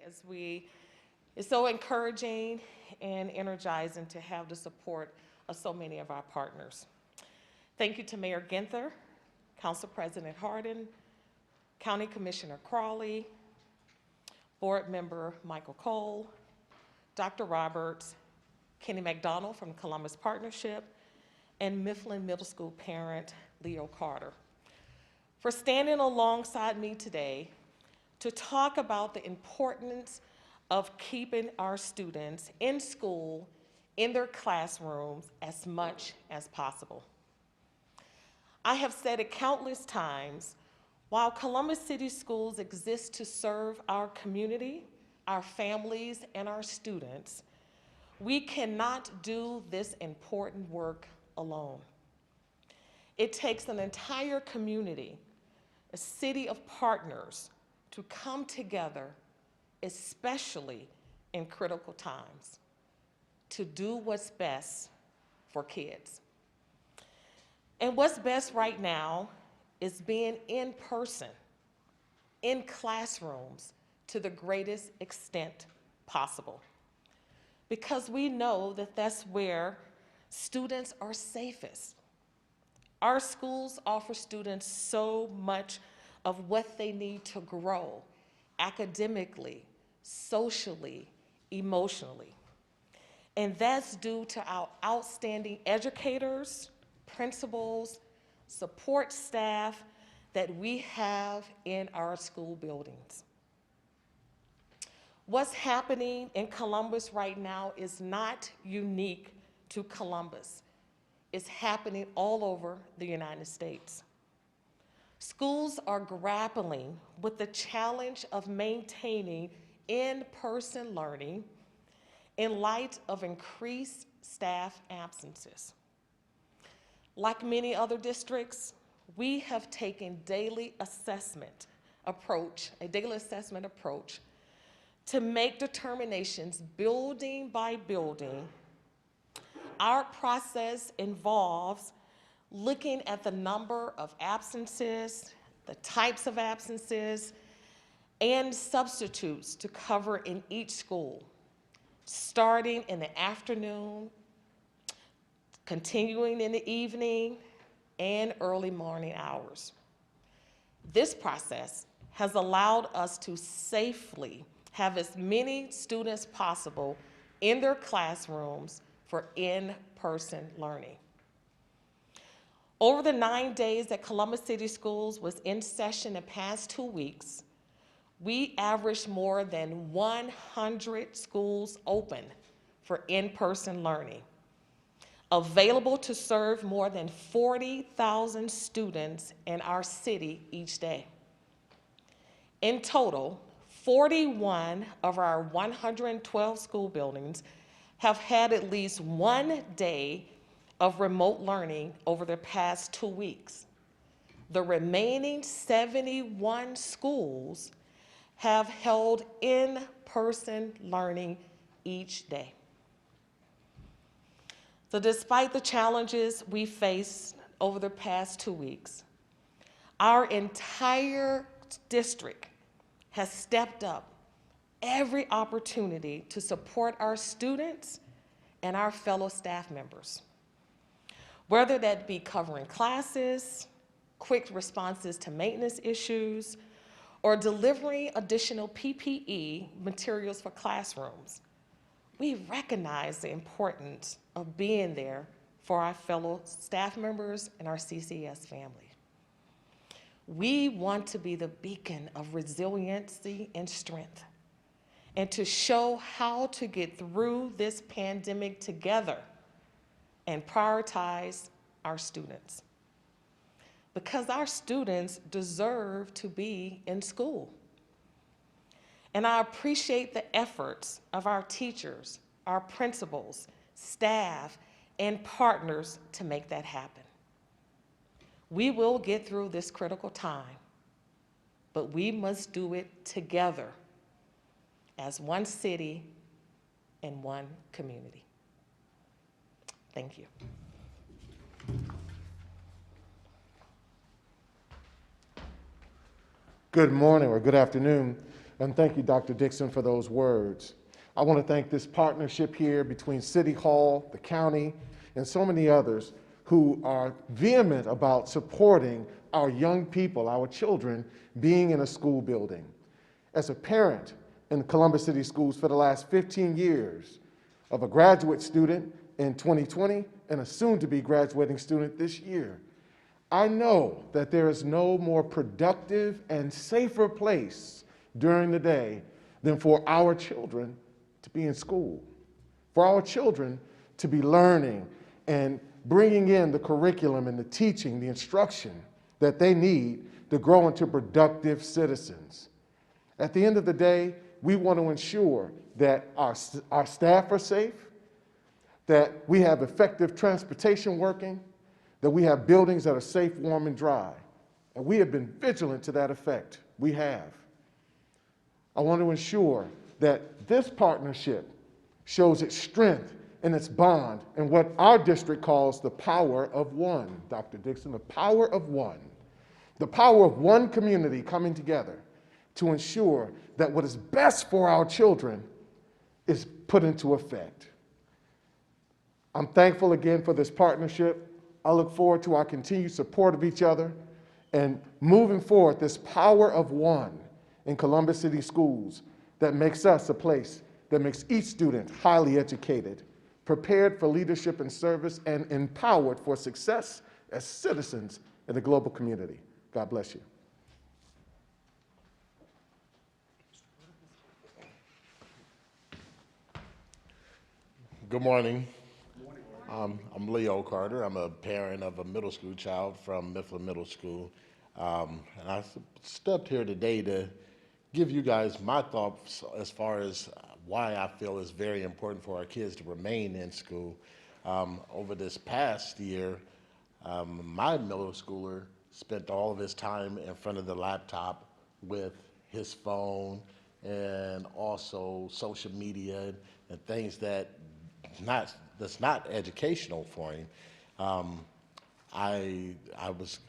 It's so encouraging and energizing to have the support of so many of our partners. Thank you to Mayor Ginther, Council President Hardin, County Commissioner Crawley, Board Member Michael Cole, Dr. Roberts, Kenny Mcdonald from Columbus Partnership, and Mifflin Middle School parent Leo Carter for standing alongside me today to talk about the importance of keeping our students in school, in their classrooms as much as possible. I have said it countless times, while Columbus City Schools exist to serve our community, our families, and our students, we cannot do this important work alone. It takes an entire community, a city of partners, to come together, especially in critical times, to do what's best for kids. And what's best right now is being in person, in classrooms, to the greatest extent possible. Because we know that that's where students are safest. Our schools offer students so much of what they need to grow academically, socially, emotionally. And that's due to our outstanding educators, principals, support staff that we have in our school buildings. What's happening in Columbus right now is not unique to Columbus. It's happening all over the United States. Schools are grappling with the challenge of maintaining in-person learning in light of increased staff absences. Like many other districts, we have taken a daily assessment approach to make determinations building by building. Our process involves looking at the number of absences, the types of absences, and substitutes to cover in each school, starting in the afternoon, continuing in the evening, and early morning hours. This process has allowed us to safely have as many students possible in their classrooms for in-person learning. Over the 9 days that Columbus City Schools was in session the past 2 weeks, we averaged more than 100 schools open for in-person learning, available to serve more than 40,000 students in our city each day. In total, 41 of our 112 school buildings have had at least 1 day of remote learning over the past 2 weeks. The remaining 71 schools have held in-person learning each day. So despite the challenges we faced over the past 2 weeks, our entire district has stepped up every opportunity to support our students and our fellow staff members. Whether that be covering classes, quick responses to maintenance issues, or delivering additional PPE materials for classrooms, we recognize the importance of being there for our fellow staff members and our CCS family. We want to be the beacon of resiliency and strength, and to show how to get through this pandemic together and prioritize our students. Because our students deserve to be in school. And I appreciate the efforts of our teachers, our principals, staff, and partners to make that happen. We will get through this critical time, but we must do it together as one city and one community. Thank you. Good morning or good afternoon. And thank you, Dr. Dixon, for those words. I want to thank this partnership here between City Hall, the county, and so many others who are vehement about supporting our young people, our children, being in a school building. As a parent in Columbus City Schools for the last 15 years, of a graduate student in 2020 and a soon-to-be graduating student this year, I know that there is no more productive and safer place during the day than for our children to be in school, for our children to be learning and bringing in the curriculum and the teaching, the instruction that they need to grow into productive citizens. At the end of the day, we want to ensure that our staff are safe, that we have effective transportation working, that we have buildings that are safe, warm, and dry. And we have been vigilant to that effect. We have. I want to ensure that this partnership shows its strength and its bond and what our district calls the power of one, Dr. Dixon, the power of one. The power of one community coming together to ensure that what is best for our children is put into effect. I'm thankful again for this partnership. I look forward to our continued support of each other and moving forward this power of one in Columbus City Schools that makes us a place that makes each student highly educated, prepared for leadership and service, and empowered for success as citizens in the global community. God bless you. Good morning. I'm Leo Carter. I'm a parent of a middle school child from Mifflin Middle School. And I stepped here today to give you guys my thoughts as far as why I feel it's very important for our kids to remain in school. Over this past year, my middle schooler spent all of his time in front of the laptop with his phone and also social media and things that's not educational for him. I was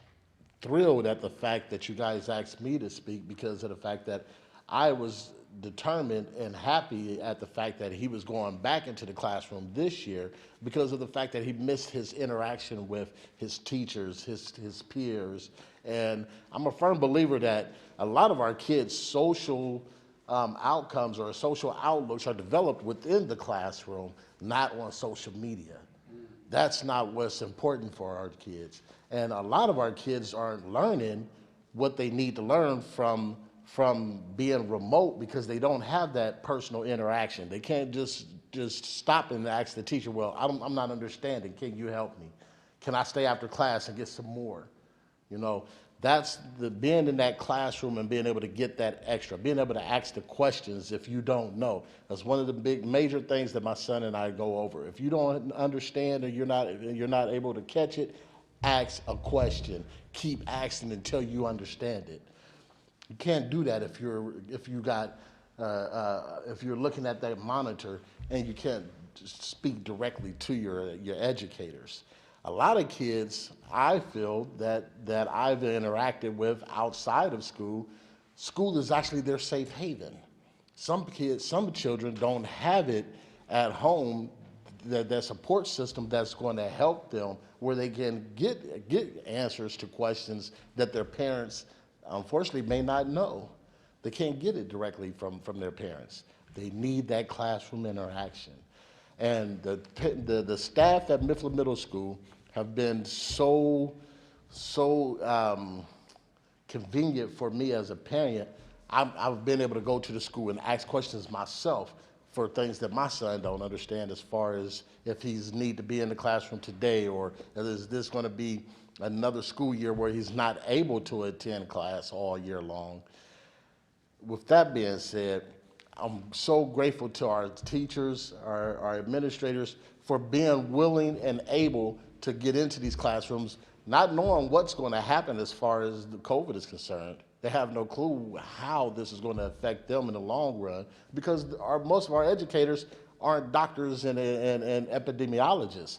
thrilled at the fact that you guys asked me to speak because of the fact that I was determined and happy at the fact that he was going back into the classroom this year because of the fact that he missed his interaction with his teachers, his peers. And I'm a firm believer that a lot of our kids' social outcomes or social outlooks are developed within the classroom, not on social media. That's not what's important for our kids. And a lot of our kids aren't learning what they need to learn from being remote because they don't have that personal interaction. They can't just stop and ask the teacher, well, I'm not understanding, can you help me? Can I stay after class and get some more? You know, that's being in that classroom and being able to get that extra, being able to ask the questions if you don't know. That's one of the major things that my son and I go over. If you don't understand or you're not able to catch it, ask a question. Keep asking until you understand it. You can't do that if you're looking at that monitor and you can't speak directly to your educators. A lot of kids, I feel, that I've interacted with outside of school, school is actually their safe haven. Some children don't have it at home, that support system that's going to help them where they can get answers to questions that their parents, unfortunately, may not know. They can't get it directly from their parents. They need that classroom interaction. And the staff at Mifflin Middle School have been so convenient for me as a parent. I've been able to go to the school and ask questions myself for things that my son don't understand, as far as if he's need to be in the classroom today, or is this going to be another school year where he's not able to attend class all year long. With that being said, I'm so grateful to our teachers, our administrators, for being willing and able to get into these classrooms, not knowing what's going to happen as far as the COVID is concerned. They have no clue how this is going to affect them in the long run, because most of our educators aren't doctors and epidemiologists.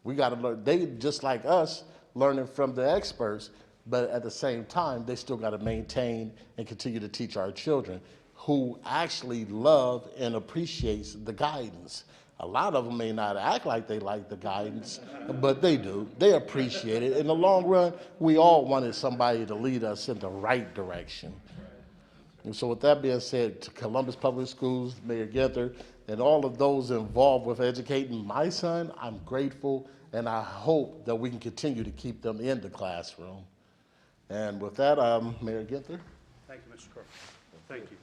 We got to learn, they just like us, learning from the experts, but at the same time, they still got to maintain and continue to teach our children who actually love and appreciates the guidance. A lot of them may not act like they like the guidance, but they do. They appreciate it. In the long run, we all wanted somebody to lead us in the right direction. And so with that being said, to Columbus Public Schools, Mayor Ginther, and all of those involved with educating my son, I'm grateful, and I hope that we can continue to keep them in the classroom. And with that, Mayor Ginther. Thank you, Mr. Carter. Thank you.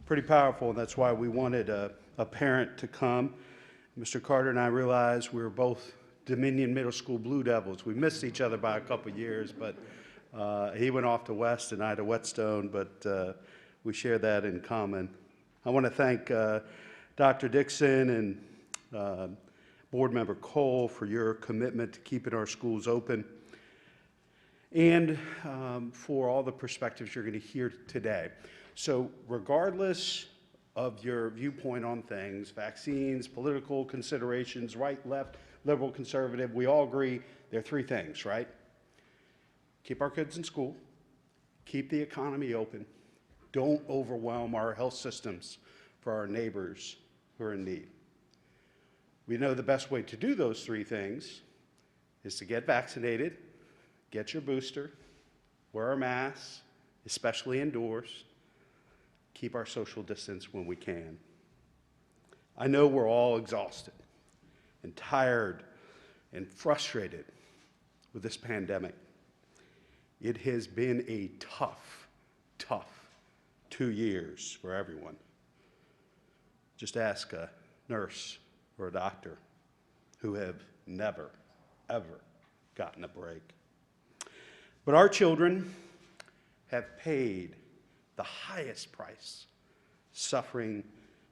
Pretty powerful, and that's why we wanted a parent to come. Mr. Carter and I realized we were both Dominion Middle School Blue Devils. We missed each other by a couple of years, but he went off to West and I to Whetstone, but we share that in common. I want to thank Dr. Dixon and Board Member Cole for your commitment to keeping our schools open, and for all the perspectives you're going to hear today. So regardless of your viewpoint on things, vaccines, political considerations, right, left, liberal, conservative, we all agree there are three things, right? Keep our kids in school, keep the economy open, don't overwhelm our health systems for our neighbors who are in need. We know the best way to do those three things is to get vaccinated, get your booster, wear a mask, especially indoors, keep our social distance when we can. I know we're all exhausted and tired and frustrated with this pandemic. It has been a tough 2 years for everyone. Just ask a nurse or a doctor who have never, ever gotten a break. But our children have paid the highest price, suffering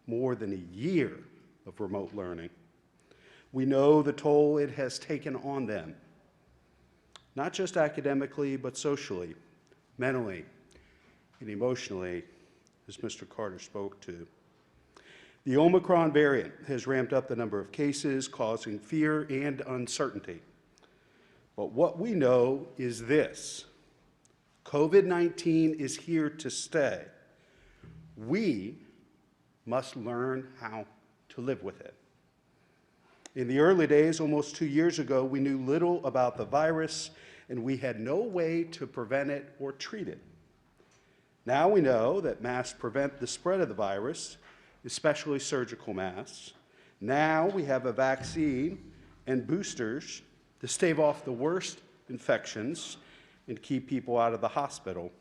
more than a year of remote learning. We know the toll it has taken on them, not just academically, but socially, mentally, and emotionally, as Mr. Carter spoke to. The Omicron variant has ramped up the number of cases, causing fear and uncertainty. But what we know is this: COVID-19 is here to stay. We must learn how to live with it. In the early days, almost 2 years ago, we knew little about the virus, and we had no way to prevent it or treat it. Now we know that masks prevent the spread of the virus, especially surgical masks. Now we have a vaccine and boosters to stave off the worst infections and keep people out of the hospital.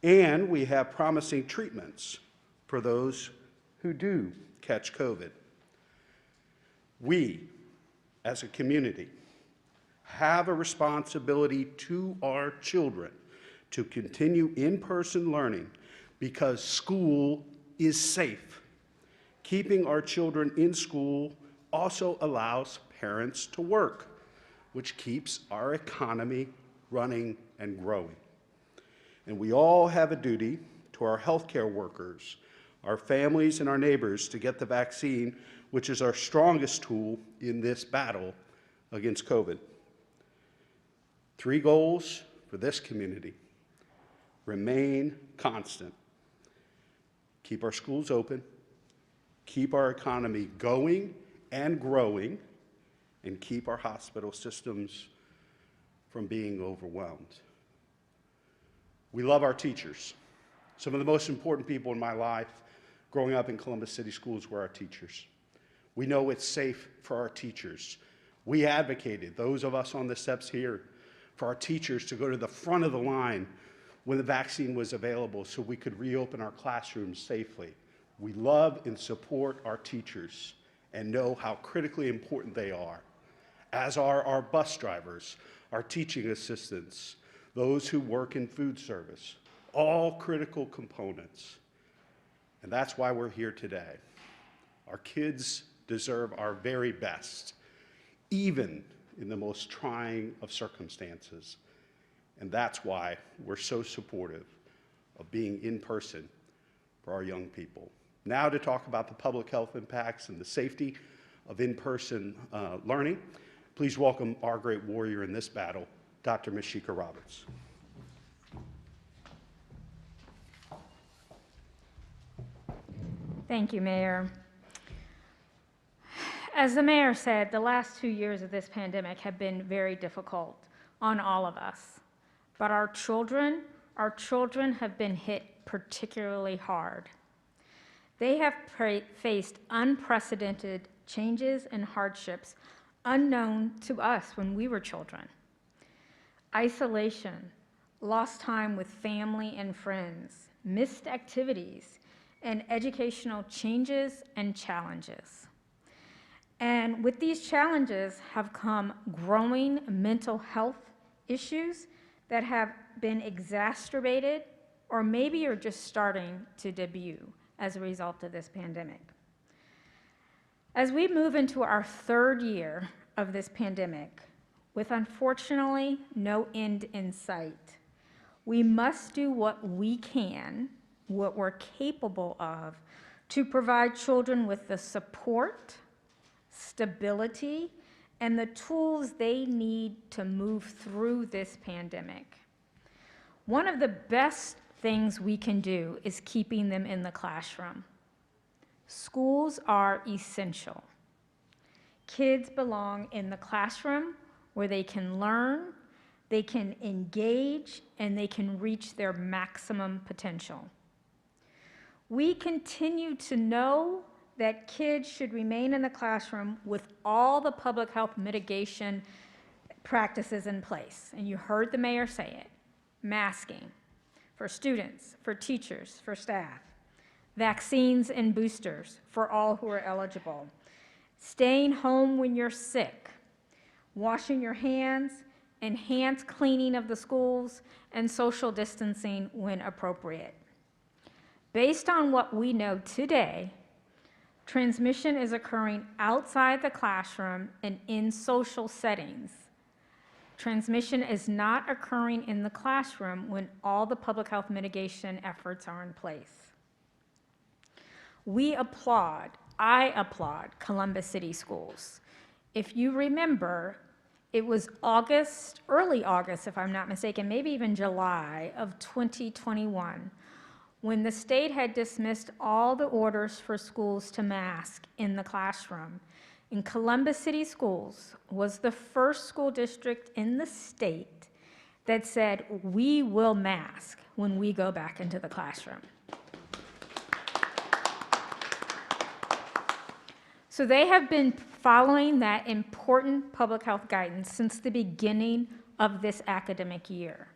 And we have promising treatments for those who do catch COVID. We, as a community, have a responsibility to our children to continue in-person learning because school is safe. Keeping our children in school also allows parents to work, which keeps our economy running and growing. And we all have a duty to our healthcare workers, our families, and our neighbors to get the vaccine, which is our strongest tool in this battle against COVID. 3 goals for this community remain constant: keep our schools open, keep our economy going and growing, and keep our hospital systems from being overwhelmed. We love our teachers. Some of the most important people in my life growing up in Columbus City Schools were our teachers. We know it's safe for our teachers. We advocated, those of us on the steps here, for our teachers to go to the front of the line when the vaccine was available so we could reopen our classrooms safely. We love and support our teachers and know how critically important they are, as are our bus drivers, our teaching assistants, those who work in food service, all critical components. And that's why we're here today. Our kids deserve our very best, even in the most trying of circumstances. And that's why we're so supportive of being in person for our young people. Now to talk about the public health impacts and the safety of in-person learning, please welcome our great warrior in this battle, Dr. Mashika Roberts. Thank you, Mayor. As the mayor said, the last 2 years of this pandemic have been very difficult on all of us. But our children have been hit particularly hard. They have faced unprecedented changes and hardships unknown to us when we were children. Isolation, lost time with family and friends, missed activities, and educational changes and challenges. And with these challenges have come growing mental health issues that have been exacerbated or maybe are just starting to debut as a result of this pandemic. As we move into our 3rd year of this pandemic, with unfortunately no end in sight, we must do what we can, what we're capable of, to provide children with the support, stability, and the tools they need to move through this pandemic. One of the best things we can do is keeping them in the classroom. Schools are essential. Kids belong in the classroom where they can learn, they can engage, and they can reach their maximum potential. We continue to know that kids should remain in the classroom with all the public health mitigation practices in place. And you heard the mayor say it. Masking for students, for teachers, for staff. Vaccines and boosters for all who are eligible. Staying home when you're sick. Washing your hands, enhanced cleaning of the schools, and social distancing when appropriate. Based on what we know today, transmission is occurring outside the classroom and in social settings. Transmission is not occurring in the classroom when all the public health mitigation efforts are in place. I applaud Columbus City Schools. If you remember, it was early August, if I'm not mistaken, maybe even July of 2021, when the state had dismissed all the orders for schools to mask in the classroom. And Columbus City Schools was the first school district in the state that said, we will mask when we go back into the classroom. So they have been following that important public health guidance since the beginning of this academic year.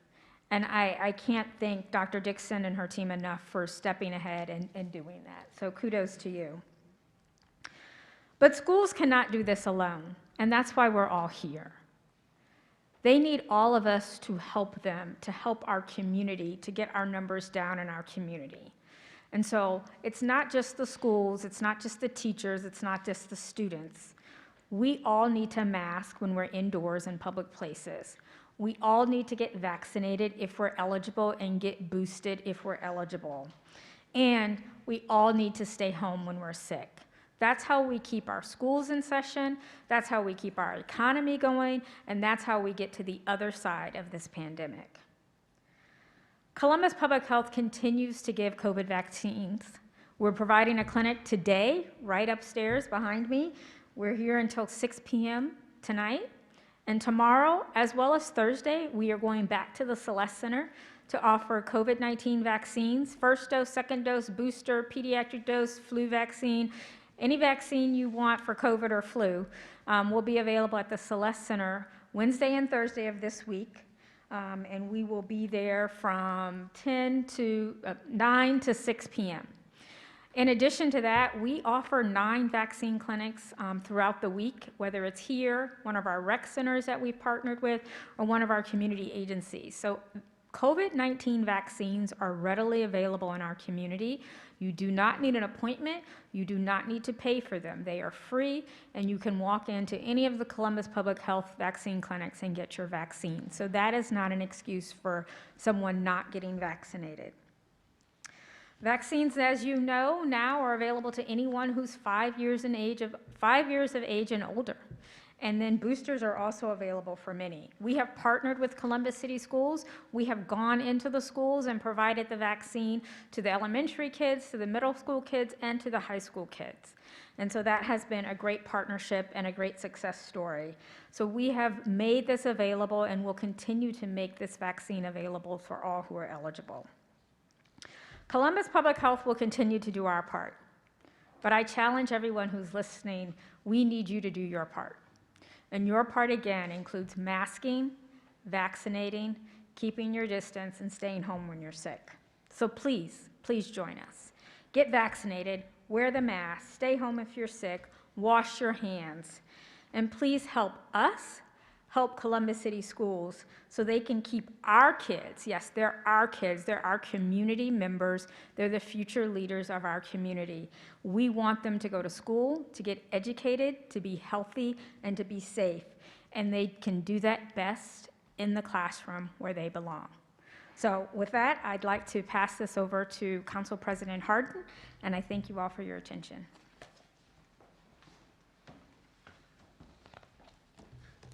And I can't thank Dr. Dixon and her team enough for stepping ahead and doing that. So kudos to you. But schools cannot do this alone, and that's why we're all here. They need all of us to help them, to help our community, to get our numbers down in our community. And so it's not just the schools, it's not just the teachers, it's not just the students. We all need to mask when we're indoors in public places. We all need to get vaccinated if we're eligible and get boosted if we're eligible. And we all need to stay home when we're sick. That's how we keep our schools in session, that's how we keep our economy going, and that's how we get to the other side of this pandemic. Columbus Public Health continues to give COVID vaccines. We're providing a clinic today, right upstairs behind me. We're here until 6 p.m. tonight. And tomorrow, as well as Thursday, we are going back to the Celeste Center to offer COVID-19 vaccines, first dose, second dose, booster, pediatric dose, flu vaccine. Any vaccine you want for COVID or flu will be available at the Celeste Center Wednesday and Thursday of this week. And we will be there from 9 to 6 p.m. In addition to that, we offer 9 vaccine clinics throughout the week, whether it's here, one of our rec centers that we've partnered with, or one of our community agencies. So COVID-19 vaccines are readily available in our community. You do not need an appointment. You do not need to pay for them. They are free, and you can walk into any of the Columbus Public Health vaccine clinics and get your vaccine. So that is not an excuse for someone not getting vaccinated. Vaccines, as you know, now are available to anyone who's 5 years of age and older. And then boosters are also available for many. We have partnered with Columbus City Schools. We have gone into the schools and provided the vaccine to the elementary kids, to the middle school kids, and to the high school kids. And so that has been a great partnership and a great success story. So we have made this available and will continue to make this vaccine available for all who are eligible. Columbus Public Health will continue to do our part. But I challenge everyone who's listening, we need you to do your part. And your part, again, includes masking, vaccinating, keeping your distance, and staying home when you're sick. So please, please join us. Get vaccinated, wear the mask, stay home if you're sick, wash your hands. And please help us help Columbus City Schools so they can keep our kids, yes, they're our kids, they're our community members, they're the future leaders of our community. We want them to go to school, to get educated, to be healthy, and to be safe. And they can do that best in the classroom where they belong. So with that, I'd like to pass this over to Council President Hardin, and I thank you all for your attention.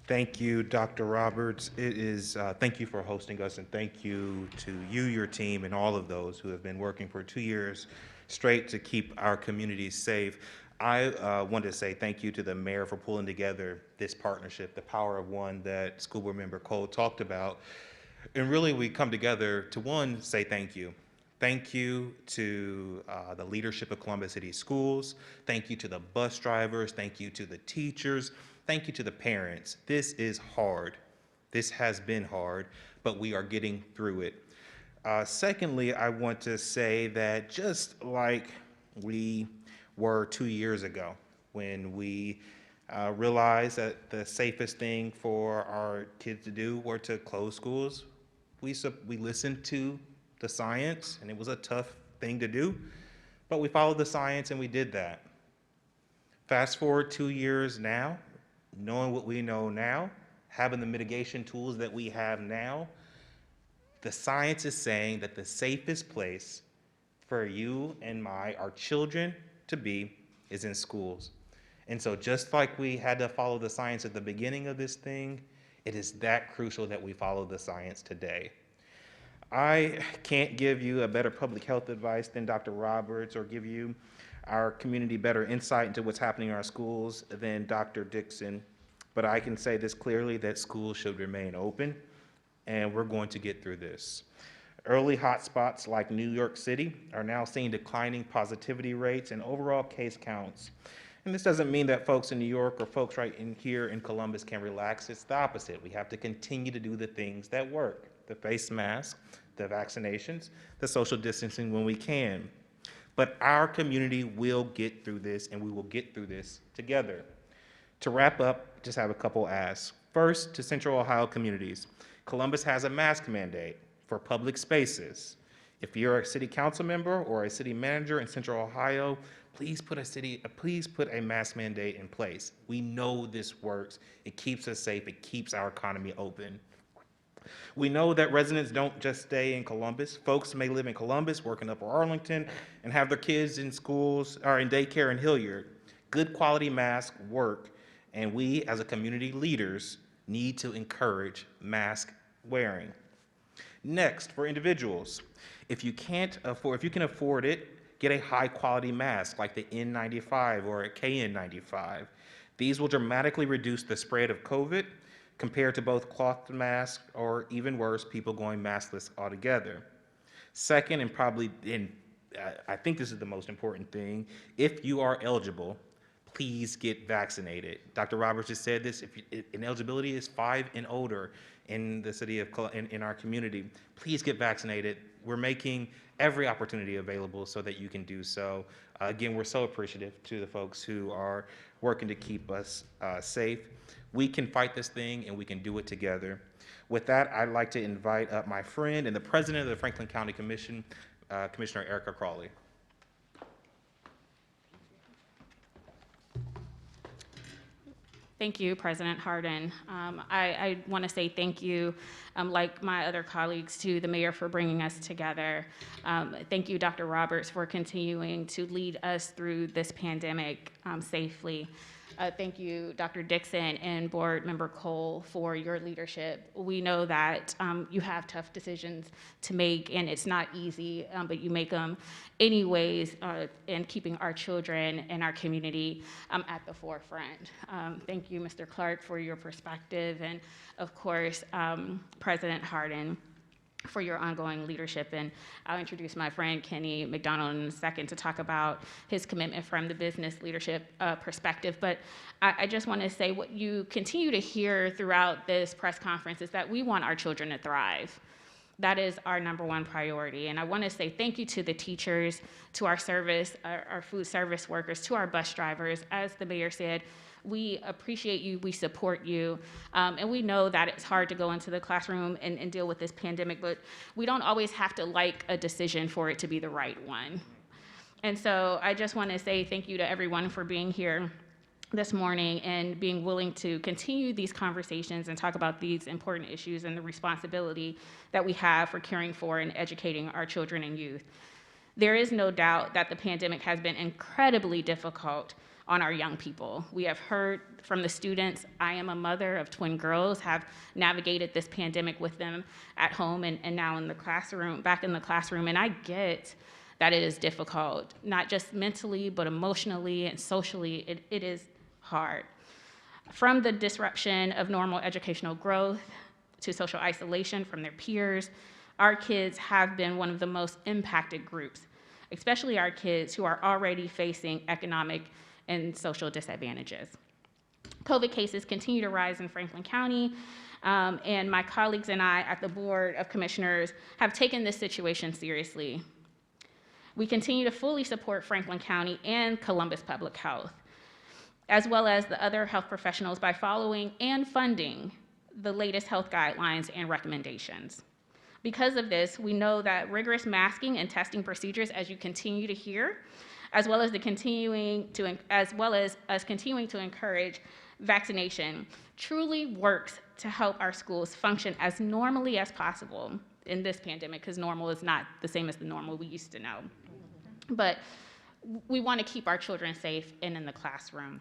Thank you, Dr. Roberts. Thank you for hosting us, and thank you to you, your team, and all of those who have been working for 2 years straight to keep our communities safe. I want to say thank you to the mayor for pulling together this partnership, the power of one that School Board Member Cole talked about. And really, we come together to, one, say thank you. Thank you to the leadership of Columbus City Schools. Thank you to the bus drivers. Thank you to the teachers. Thank you to the parents. This is hard. This has been hard, but we are getting through it. Secondly, I want to say that just like we were 2 years ago when we realized that the safest thing for our kids to do were to close schools, we listened to the science, and it was a tough thing to do, but we followed the science and we did that. Fast forward 2 years now, knowing what we know now, having the mitigation tools that we have now, the science is saying that the safest place for you and our children to be is in schools. And so just like we had to follow the science at the beginning of this thing, it is that crucial that we follow the science today. I can't give you a better public health advice than Dr. Roberts, or give you our community better insight into what's happening in our schools than Dr. Dixon, but I can say this clearly, that schools should remain open, and we're going to get through this. Early hotspots like New York City are now seeing declining positivity rates and overall case counts. And this doesn't mean that folks in New York or folks right in here in Columbus can relax. It's the opposite. We have to continue to do the things that work: the face mask, the vaccinations, the social distancing when we can. But our community will get through this, and we will get through this together. To wrap up, just have a couple asks. First, to Central Ohio communities, Columbus has a mask mandate for public spaces. If you're a city council member or a city manager in Central Ohio, please put a mask mandate in place. We know this works. It keeps us safe. It keeps our economy open. We know that residents don't just stay in Columbus. Folks may live in Columbus, work in Upper Arlington, and have their kids in schools or in daycare in Hilliard. Good quality masks work, and we as a community leaders need to encourage mask wearing. Next, for individuals, if you can afford it, get a high quality mask like the N95 or a KN95. These will dramatically reduce the spread of COVID compared to both cloth masks, or even worse, people going maskless altogether. Second, I think this is the most important thing, if you are eligible, please get vaccinated. Dr. Roberts just said this, if eligibility is 5 and older in the city of, in our community, please get vaccinated. We're making every opportunity available so that you can do so. Again, we're so appreciative to the folks who are working to keep us safe. We can fight this thing, and we can do it together. With that, I'd like to invite up my friend and the president of the Franklin County Commission, Commissioner Erica Crawley. Thank you, President Hardin. I want to say thank you, like my other colleagues, to the mayor for bringing us together. Thank you, Dr. Roberts, for continuing to lead us through this pandemic safely. Thank you, Dr. Dixon and Board Member Cole, for your leadership. We know that you have tough decisions to make, and it's not easy, but you make them anyways, in keeping our children and our community at the forefront. Thank you, Mr. Clark, for your perspective, and of course, President Hardin, for your ongoing leadership. And I'll introduce my friend Kenny McDonald in a second to talk about his commitment from the business leadership perspective. But I just want to say what you continue to hear throughout this press conference is that we want our children to thrive. That is our #1 priority. And I want to say thank you to the teachers, to our service, our food service workers, to our bus drivers. As the mayor said, we appreciate you, we support you, and we know that it's hard to go into the classroom and deal with this pandemic, but we don't always have to like a decision for it to be the right one. And so I just want to say thank you to everyone for being here this morning and being willing to continue these conversations and talk about these important issues and the responsibility that we have for caring for and educating our children and youth. There is no doubt that the pandemic has been incredibly difficult on our young people. We have heard from the students. I am a mother of twin girls, have navigated this pandemic with them at home and now in the classroom, back in the classroom, and I get that it is difficult, not just mentally, but emotionally and socially, it is hard. From the disruption of normal educational growth to social isolation from their peers, our kids have been one of the most impacted groups, especially our kids who are already facing economic and social disadvantages. COVID cases continue to rise in Franklin County, and my colleagues and I at the Board of Commissioners have taken this situation seriously. We continue to fully support Franklin County and Columbus Public Health, as well as the other health professionals by following and funding the latest health guidelines and recommendations. Because of this, we know that rigorous masking and testing procedures, as you continue to hear, as well as us continuing to encourage vaccination, truly works to help our schools function as normally as possible in this pandemic, because normal is not the same as the normal we used to know. But we want to keep our children safe and in the classroom.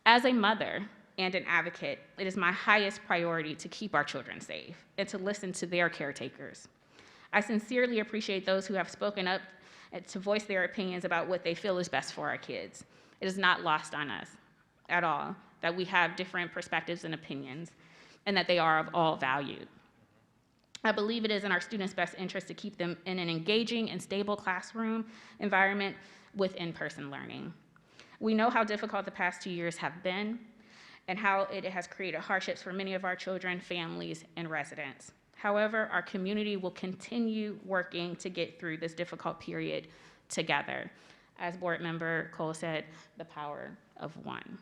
As a mother and an advocate, it is my highest priority to keep our children safe and to listen to their caretakers. I sincerely appreciate those who have spoken up to voice their opinions about what they feel is best for our kids. It is not lost on us at all that we have different perspectives and opinions and that they are of all value. I believe it is in our students' best interest to keep them in an engaging and stable classroom environment with in-person learning. We know how difficult the past 2 years have been and how it has created hardships for many of our children, families, and residents. However, our community will continue working to get through this difficult period together. As Board Member Cole said, the power of one.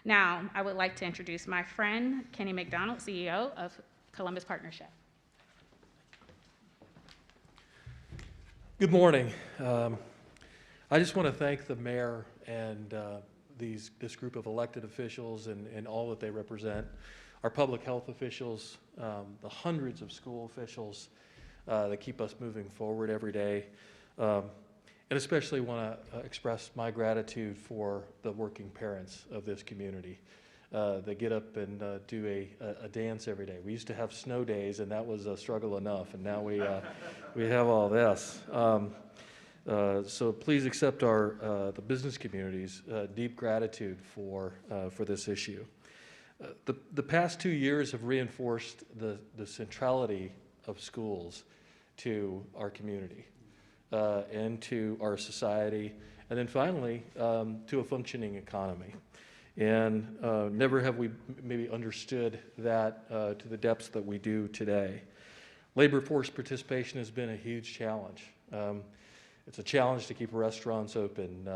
Now, I would like to introduce my friend, Kenny McDonald, CEO of Columbus Partnership. Good morning. I just want to thank the mayor and this group of elected officials and all that they represent, our public health officials, the hundreds of school officials that keep us moving forward every day, and especially want to express my gratitude for the working parents of this community. They get up and do a dance every day. We used to have snow days, and that was a struggle enough, and now we have all this. So please accept the business community's deep gratitude for this issue. The past 2 years have reinforced the centrality of schools to our community and to our society, and then finally to a functioning economy. And never have we maybe understood that to the depths that we do today. Labor force participation has been a huge challenge. It's a challenge to keep restaurants open,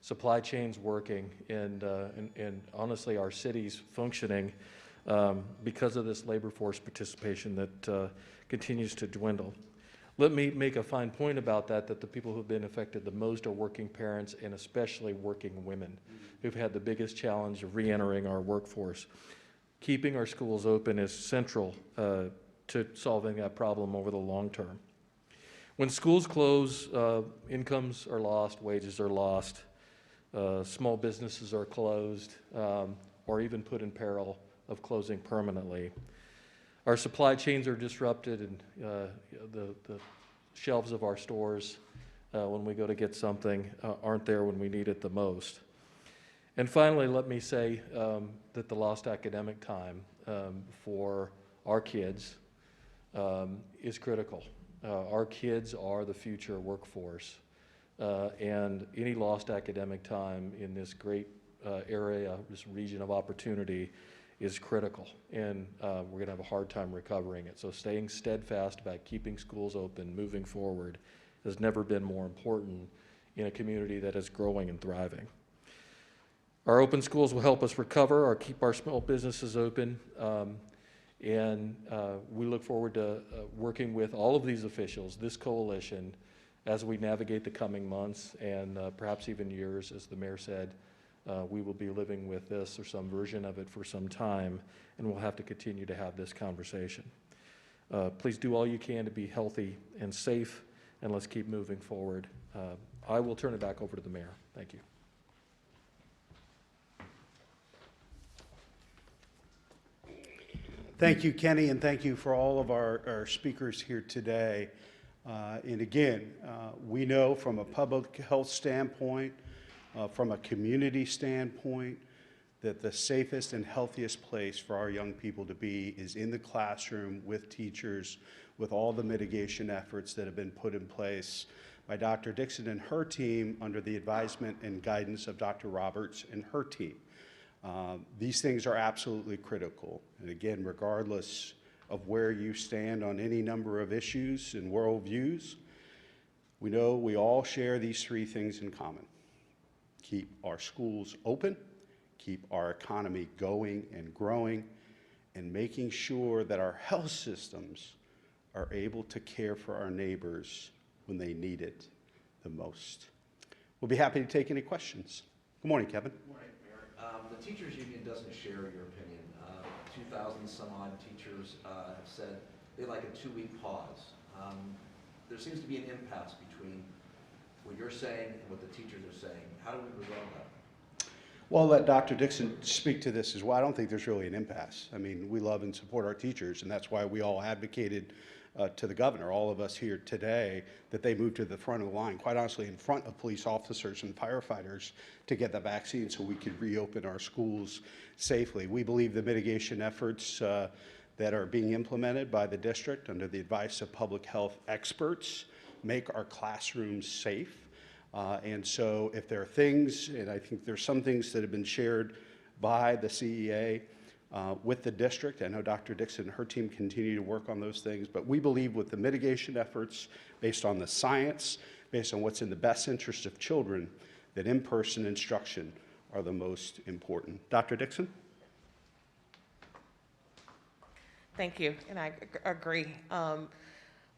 supply chains working, and honestly our cities functioning because of this labor force participation that continues to dwindle. Let me make a fine point about that the people who've been affected the most are working parents and especially working women who've had the biggest challenge of re-entering our workforce. Keeping our schools open is central to solving that problem over the long term. When schools close, incomes are lost, wages are lost, Small businesses are closed or even put in peril of closing permanently. Our supply chains are disrupted, and the shelves of our stores, when we go to get something, aren't there when we need it the most. And finally, let me say that the lost academic time for our kids is critical. Our kids are the future workforce, and any lost academic time in this great area, this region of opportunity, is critical, and we're going to have a hard time recovering it. So staying steadfast about keeping schools open, moving forward, has never been more important in a community that is growing and thriving. Our open schools will help us recover or keep our small businesses open, and we look forward to working with all of these officials, this coalition, as we navigate the coming months and perhaps even years. As the mayor said, we will be living with this or some version of it for some time, and we'll have to continue to have this conversation. Please do all you can to be healthy and safe, and let's keep moving forward. I will turn it back over to the mayor. Thank you. Thank you, Kenny, and thank you for all of our speakers here today. And again, we know from a public health standpoint, from a community standpoint, that the safest and healthiest place for our young people to be is in the classroom with teachers, with all the mitigation efforts that have been put in place by Dr. Dixon and her team under the advisement and guidance of Dr. Roberts and her team. These things are absolutely critical. And again, regardless of where you stand on any number of issues and worldviews, we know we all share these three things in common. Keep our schools open, keep our economy going and growing, and making sure that our health systems are able to care for our neighbors when they need it the most. We'll be happy to take any questions. Good morning, Kevin. Good morning, Mayor. The teachers union doesn't share your opinion. 2,000 some odd teachers have said they like a 2-week pause. There seems to be an impasse between what you're saying and what the teachers are saying. How do we resolve that? Well, I'll let Dr. Dixon speak to this as well. I don't think there's really an impasse. I mean, we love and support our teachers, and that's why we all advocated to the governor, all of us here today, that they move to the front of the line, quite honestly, in front of police officers and firefighters to get the vaccine so we could reopen our schools safely. We believe the mitigation efforts that are being implemented by the district under the advice of public health experts make our classrooms safe. And so if there are things, and I think there's some things that have been shared by the CEA with the district. I know Dr. Dixon and her team continue to work on those things, but we believe with the mitigation efforts based on the science, based on what's in the best interest of children, that in-person instruction are the most important. Dr. Dixon? Thank you, and I agree.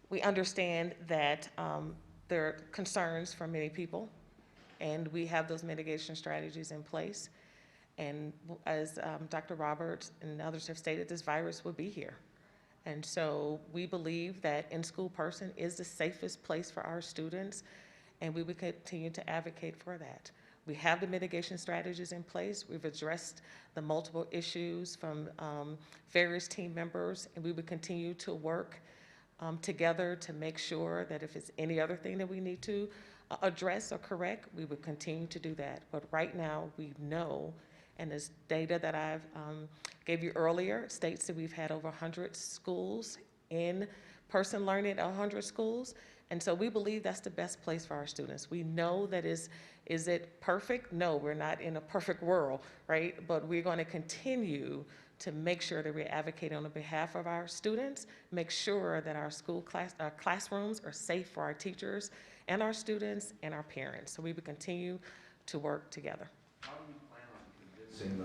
We understand that there are concerns from many people, and we have those mitigation strategies in place. And as Dr. Roberts and others have stated, this virus will be here. And so we believe that in-school person is the safest place for our students, and we will continue to advocate for that. We have the mitigation strategies in place. We've addressed the multiple issues from various team members, and we will continue to work together to make sure that if it's any other thing that we need to address or correct, we would continue to do that. But right now, we know, and this data that I've gave you earlier states that we've had over 100 schools in person learning at 100 schools. And so we believe that's the best place for our students. We know that is it perfect? No, we're not in a perfect world, right? But we're going to continue to make sure that we advocate on the behalf of our students, make sure that our classrooms are safe for our teachers and our students and our parents. So we will continue to work together. How do you plan on convincing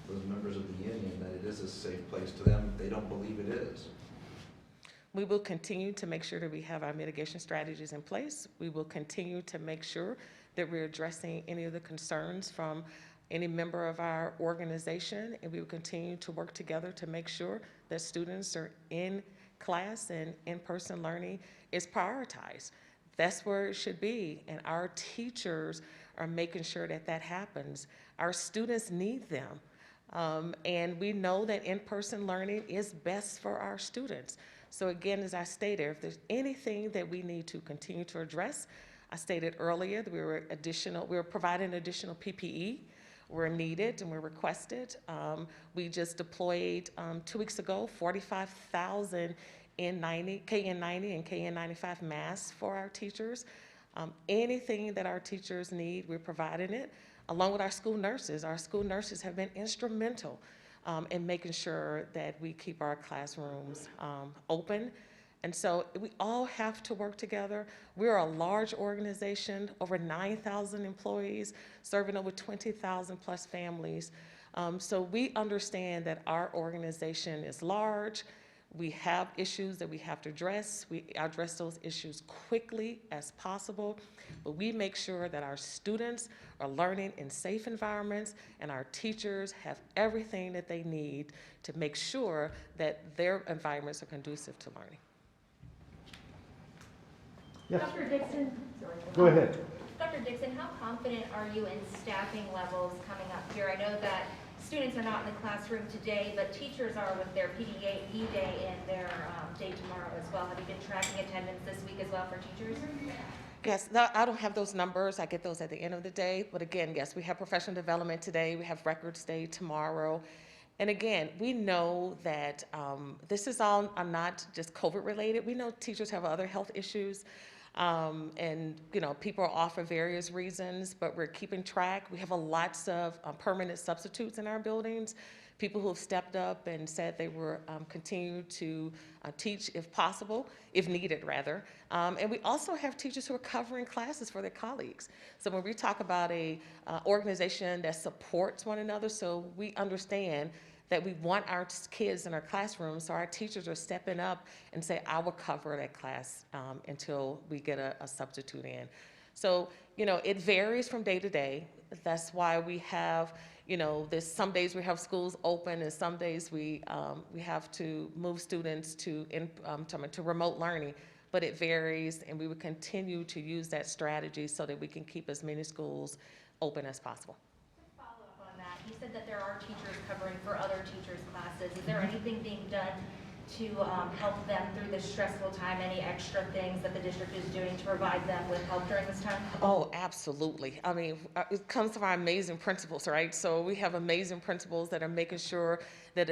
those members of the union that it is a safe place to them if they don't believe it is? We will continue to make sure that we have our mitigation strategies in place. We will continue to make sure that we're addressing any of the concerns from any member of our organization, and we will continue to work together to make sure that students are in class and in-person learning is prioritized. That's where it should be, and our teachers are making sure that that happens. Our students need them, and we know that in-person learning is best for our students. So again, as I stated, if there's anything that we need to continue to address, I stated earlier that we were providing additional PPE where needed and were requested. We just deployed 2 weeks ago 45,000 KN90 and KN95 masks for our teachers. Anything that our teachers need, we're providing it, along with our school nurses. Our school nurses have been instrumental in making sure that we keep our classrooms open. And so we all have to work together. We're a large organization, over 9,000 employees, serving over 20,000 plus families. So we understand that our organization is large. We have issues that we have to address. We address those issues quickly as possible, but we make sure that our students are learning in safe environments and our teachers have everything that they need to make sure that their environments are conducive to learning. Yes. Dr. Dixon, sorry. Go ahead. Dr. Dixon, how confident are you in staffing levels coming up here? I know that students are not in the classroom today, but teachers are with their PDE day and their day tomorrow as well. Have you been tracking attendance this week as well for teachers? Yes, I don't have those numbers. I get those at the end of the day. But again, yes, we have professional development today. We have records day tomorrow. And again, we know that this is all not just COVID related. We know teachers have other health issues. And you know, people are off for various reasons, but we're keeping track. We have lots of permanent substitutes in our buildings, people who have stepped up and said they were continue to teach if possible, if needed rather. And we also have teachers who are covering classes for their colleagues. So when we talk about a organization that supports one another, so we understand that we want our kids in our classrooms, so our teachers are stepping up and say, I will cover that class until we get a substitute in. So, you know, it varies from day to day. That's why we have, you know, some days we have schools open and some days we have to move students to remote learning, but it varies, and we would continue to use that strategy so that we can keep as many schools open as possible. You said that there are teachers covering for other teachers' classes. Is there anything being done to help them through this stressful time? Any extra things that the district is doing to provide them with help during this time? Oh, absolutely. I mean, it comes from our amazing principals, right? So we have amazing principals that are making sure that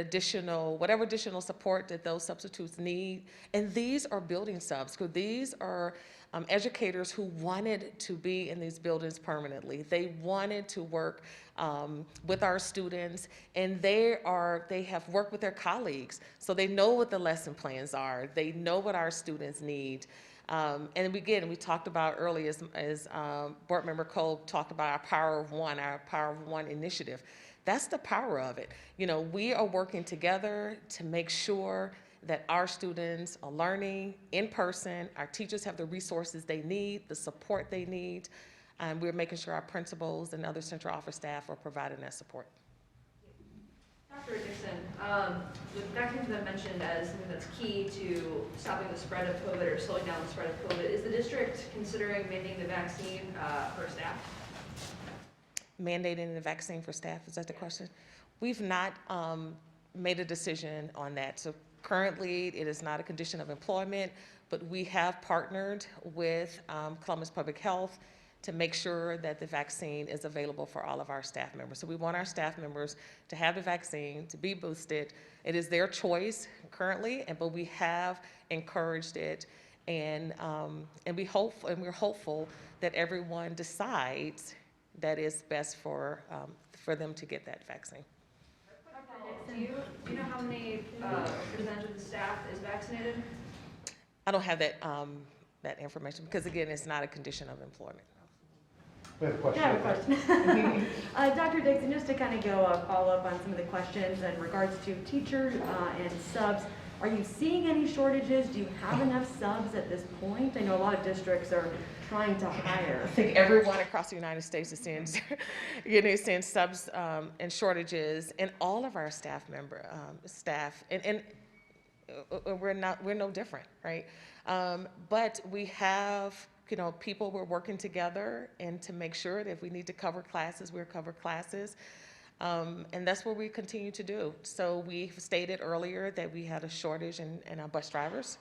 whatever additional support that those substitutes need, and these are building subs, because these are educators who wanted to be in these buildings permanently. They wanted to work with our students, and they have worked with their colleagues, so they know what the lesson plans are. They know what our students need. And again, we talked about earlier, as Board Member Cole talked about our Power of One initiative. That's the power of it. You know, we are working together to make sure that our students are learning in person, our teachers have the resources they need, the support they need, and we're making sure our principals and other central office staff are providing that support. Dr. Dixon, the vaccine has been mentioned as something that's key to stopping the spread of COVID or slowing down the spread of COVID. Is the district considering mandating the vaccine for staff? Mandating the vaccine for staff, is that the question? We've not made a decision on that. So currently, it is not a condition of employment, but we have partnered with Columbus Public Health to make sure that the vaccine is available for all of our staff members. So we want our staff members to have the vaccine, to be boosted. It is their choice currently, but we have encouraged it, and we're hopeful that everyone decides that it's best for them to get that vaccine. Do you know how many percentage of the staff is vaccinated? I don't have that information because, again, it's not a condition of employment. We have a question. I have a question. Dr. Dixon, just to kind of follow up on some of the questions in regards to teachers and subs, are you seeing any shortages? Do you have enough subs at this point? I know a lot of districts are trying to hire. I think everyone across the United States is seeing subs and shortages, and all of our staff, and we're no different, right? But we have people were working together and to make sure that if we need to cover classes, we'll cover classes. And that's what we continue to do. So we stated earlier that we had a shortage in our bus drivers.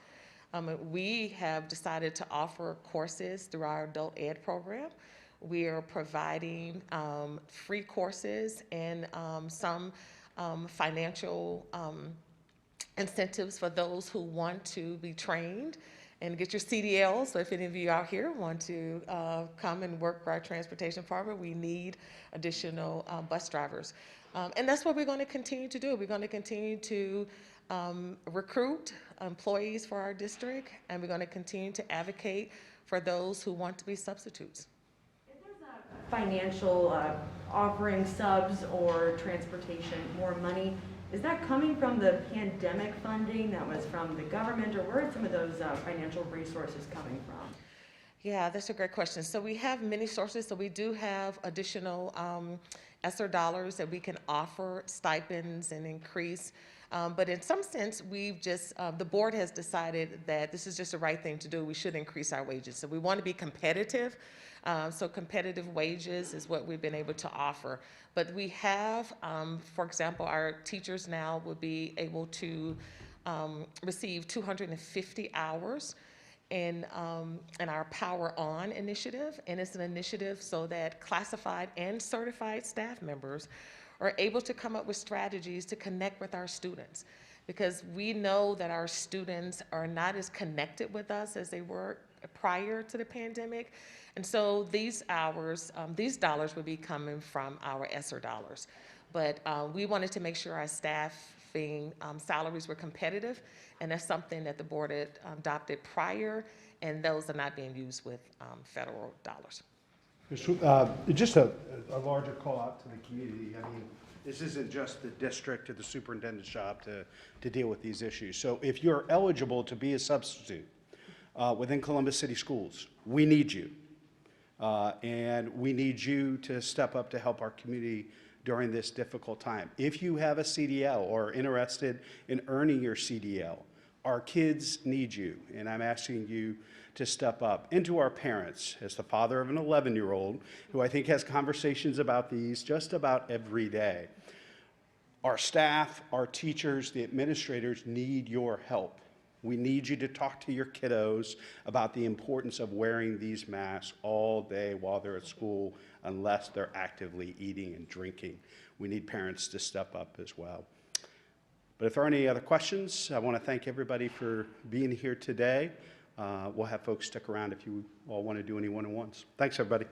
We have decided to offer courses through our adult ed program. We are providing free courses and some financial incentives for those who want to be trained and get your CDLs. So if any of you out here want to come and work for our transportation department, we need additional bus drivers. And that's what we're going to continue to do. We're going to continue to recruit employees for our district, and we're going to continue to advocate for those who want to be substitutes. If there's a financial offering subs or transportation more money, is that coming from the pandemic funding that was from the government, or where are some of those financial resources coming from? Yeah, that's a great question. So we have many sources. So we do have additional ESSER dollars that we can offer stipends and increase. But in some sense, we've just, the board has decided that this is just the right thing to do. We should increase our wages. So we want to be competitive. So competitive wages is what we've been able to offer. But we have, for example, our teachers now will be able to receive 250 hours in our Power On initiative. And it's an initiative so that classified and certified staff members are able to come up with strategies to connect with our students. Because we know that our students are not as connected with us as they were prior to the pandemic. And so these hours, these dollars would be coming from our ESSER dollars. But we wanted to make sure our staffing salaries were competitive, and that's something that the board had adopted prior, and those are not being used with federal dollars. Just a larger call out to the community. I mean, this isn't just the district or the superintendent's job to deal with these issues. So if you're eligible to be a substitute within Columbus City Schools, we need you. And we need you to step up to help our community during this difficult time. If you have a CDL or are interested in earning your CDL, our kids need you, and I'm asking you to step up. And to our parents, as the father of an 11-year-old, who I think has conversations about these just about every day. Our staff, our teachers, the administrators need your help. We need you to talk to your kiddos about the importance of wearing these masks all day while they're at school, unless they're actively eating and drinking. We need parents to step up as well. But if there are any other questions, I want to thank everybody for being here today. We'll have folks stick around if you all want to do any one-on-ones. Thanks, everybody.